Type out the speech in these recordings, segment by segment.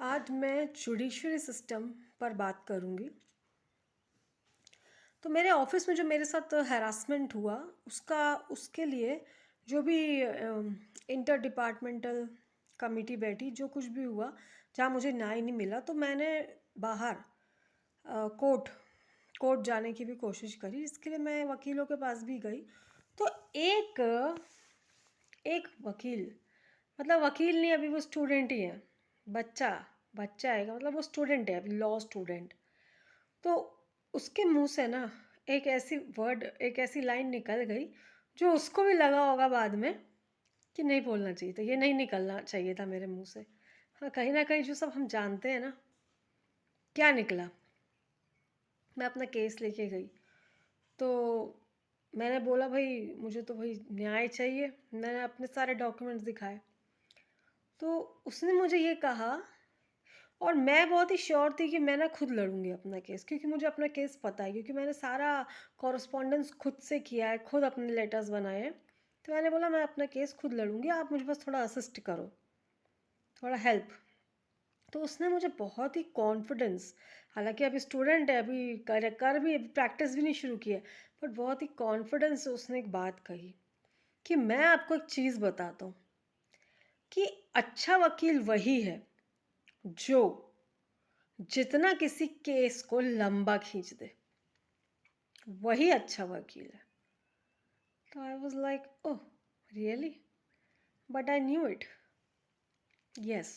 आज मैं judiciary system पर बात करूंगी। तो मेरे ऑफिस में जो मेरे साथ हैरासमेंट हुआ उसके लिए जो भी इंटर डिपार्टमेंटल कमिटी बैठी, जो कुछ भी हुआ, जहाँ मुझे न्याय नहीं मिला, तो मैंने बाहर कोर्ट कोर्ट जाने की भी कोशिश करी। इसके लिए मैं वकीलों के पास भी गई। तो एक एक वकील, मतलब वकील नहीं, अभी वो स्टूडेंट ही है। बच्चा बच्चा है, मतलब वो स्टूडेंट है, अभी लॉ स्टूडेंट। तो उसके मुंह से ना एक ऐसी लाइन निकल गई जो उसको भी लगा होगा बाद में कि नहीं बोलना चाहिए था, ये नहीं निकलना चाहिए था मेरे मुंह से। हाँ, कहीं ना कहीं जो सब हम जानते हैं ना, क्या निकला। मैं अपना केस लेके गई, तो मैंने बोला भाई मुझे तो भाई न्याय चाहिए। मैंने अपने सारे डॉक्यूमेंट्स दिखाए, तो उसने मुझे ये कहा, और मैं बहुत ही श्योर थी कि मैं ना खुद लड़ूंगी अपना केस, क्योंकि मुझे अपना केस पता है, क्योंकि मैंने सारा कॉरस्पॉन्डेंस खुद से किया है, खुद अपने लेटर्स बनाए हैं। तो मैंने बोला मैं अपना केस खुद लड़ूंगी, आप मुझे बस थोड़ा असिस्ट करो, थोड़ा हेल्प। तो उसने मुझे बहुत ही कॉन्फिडेंस, हालांकि अभी स्टूडेंट है, अभी कर भी प्रैक्टिस भी नहीं शुरू की है, बट बहुत ही कॉन्फिडेंस से उसने एक बात कही कि मैं आपको एक चीज़ बताता हूँ कि अच्छा वकील वही है जो जितना किसी केस को लंबा खींच दे, वही अच्छा वकील है। तो I was like, oh really, but I knew it. Yes,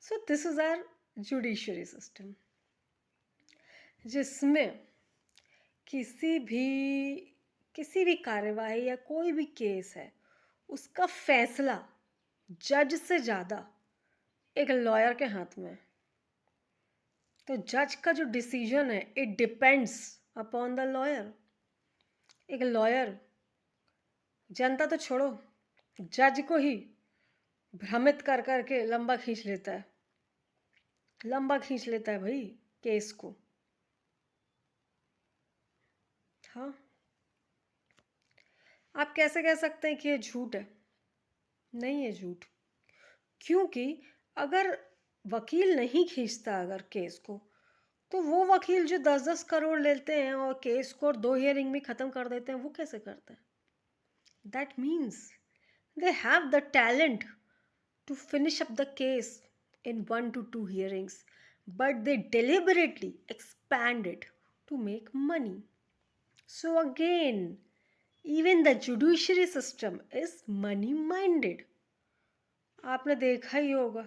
so this is our judiciary system, जिसमें किसी भी किसी भी कार्यवाही या कोई भी केस है, उसका फैसला जज से ज़्यादा एक लॉयर के हाथ में है। तो जज का जो डिसीजन है, it depends upon the lawyer. एक लॉयर जनता तो छोड़ो, जज को ही भ्रमित कर करके लंबा खींच लेता है, लंबा खींच लेता है भाई केस को। हाँ, आप कैसे कह सकते हैं कि ये झूठ है? नहीं है झूठ, क्योंकि अगर वकील नहीं खींचता अगर केस को, तो वो वकील जो 10-10 करोड़ लेते हैं और केस को 2 हियरिंग में ख़त्म कर देते हैं, वो कैसे करते हैं? That means they have the talent to finish up the case in 1 to 2 hearings, but they deliberately expand it to make money. So, again, even the judiciary system is money minded. आपने देखा ही होगा,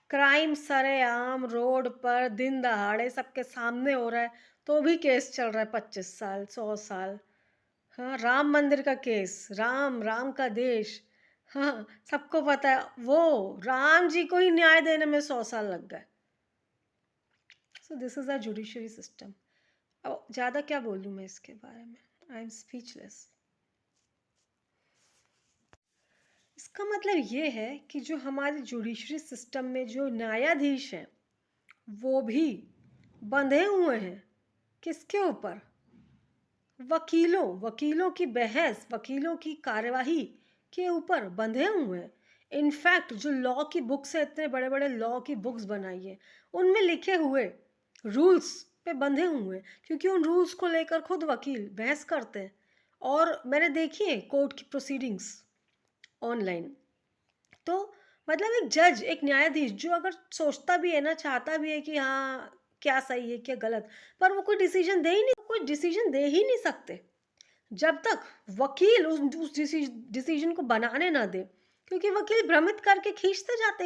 crime सरेआम road पर दिन दहाड़े सबके सामने हो रहा है, तो भी केस चल रहा है 25 साल 100 साल। हाँ, राम मंदिर का केस, राम राम का देश। हाँ, सबको पता है वो राम जी को ही न्याय देने में 100 साल लग गए। सो this is a judiciary system. अब ज़्यादा क्या बोलूँ मैं इसके बारे में, आई एम स्पीचलेस। इसका मतलब ये है कि जो हमारे जुडिशरी सिस्टम में जो न्यायाधीश हैं, वो भी बंधे हुए हैं किसके ऊपर? वकीलों की बहस, वकीलों की कार्यवाही के ऊपर बंधे हुए हैं। इनफैक्ट जो लॉ की बुक्स है, इतने बड़े बड़े लॉ की बुक्स बनाई है, उनमें लिखे हुए रूल्स पे बंधे हुए हैं, क्योंकि उन रूल्स को लेकर खुद वकील बहस करते हैं। और मैंने देखी है कोर्ट की प्रोसीडिंग्स ऑनलाइन। तो मतलब एक जज, एक न्यायाधीश जो अगर सोचता भी है ना, चाहता भी है कि हाँ क्या सही है क्या गलत, पर वो कोई डिसीजन दे ही नहीं, कोई डिसीजन दे ही नहीं सकते जब तक वकील उस डिसीजन को बनाने ना दे, क्योंकि वकील भ्रमित करके खींचते जाते।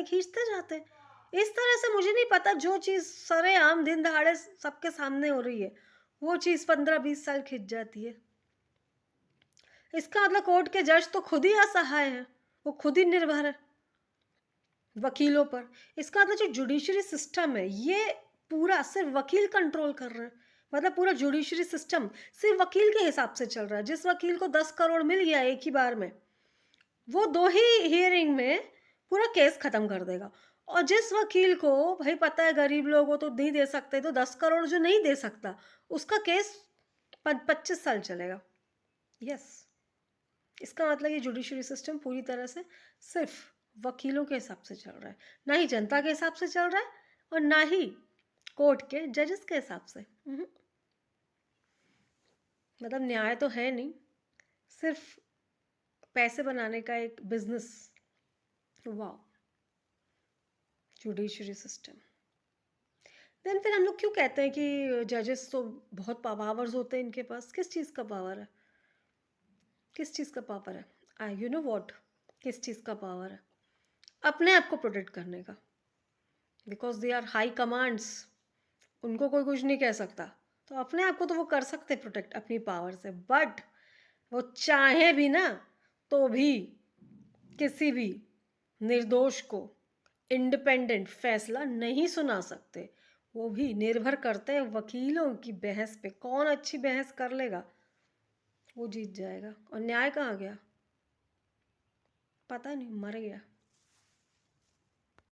इस तरह से मुझे नहीं पता, जो चीज़ सरेआम दिन दहाड़े सबके सामने हो रही है, वो चीज़ 15-20 साल खिंच जाती है। इसका मतलब कोर्ट के जज तो खुद ही असहाय हैं, वो खुद ही निर्भर है वकीलों पर। इसका मतलब जो जुडिशरी सिस्टम है, ये पूरा सिर्फ वकील कंट्रोल कर रहे हैं। मतलब पूरा जुडिशरी सिस्टम सिर्फ वकील के हिसाब से चल रहा है। जिस वकील को 10 करोड़ मिल गया एक ही बार में, वो 2 ही हियरिंग में पूरा केस खत्म कर देगा। और जिस वकील को भाई पता है गरीब लोग हो तो नहीं दे सकते, तो 10 करोड़ जो नहीं दे सकता, उसका केस 25 साल चलेगा। यस, इसका मतलब ये जुडिशरी सिस्टम पूरी तरह से सिर्फ वकीलों के हिसाब से चल रहा है, ना ही जनता के हिसाब से चल रहा है और ना ही कोर्ट के जजेस के हिसाब से। मतलब न्याय तो है नहीं, सिर्फ पैसे बनाने का एक बिजनेस। वाह, जुडिशरी सिस्टम। देन फिर हम लोग क्यों कहते हैं कि जजेस तो बहुत पावर्स होते हैं इनके पास? किस चीज़ का पावर है? किस चीज़ का पावर है? आई यू नो वॉट, किस चीज़ का पावर है? अपने आप को प्रोटेक्ट करने का, because they are high commands, उनको कोई कुछ नहीं कह सकता। तो अपने आप को तो वो कर सकते प्रोटेक्ट अपनी पावर से, बट वो चाहे भी ना तो भी किसी भी निर्दोष को इंडिपेंडेंट फैसला नहीं सुना सकते। वो भी निर्भर करते हैं वकीलों की बहस पे, कौन अच्छी बहस कर लेगा वो जीत जाएगा। और न्याय कहाँ गया? पता नहीं, मर गया।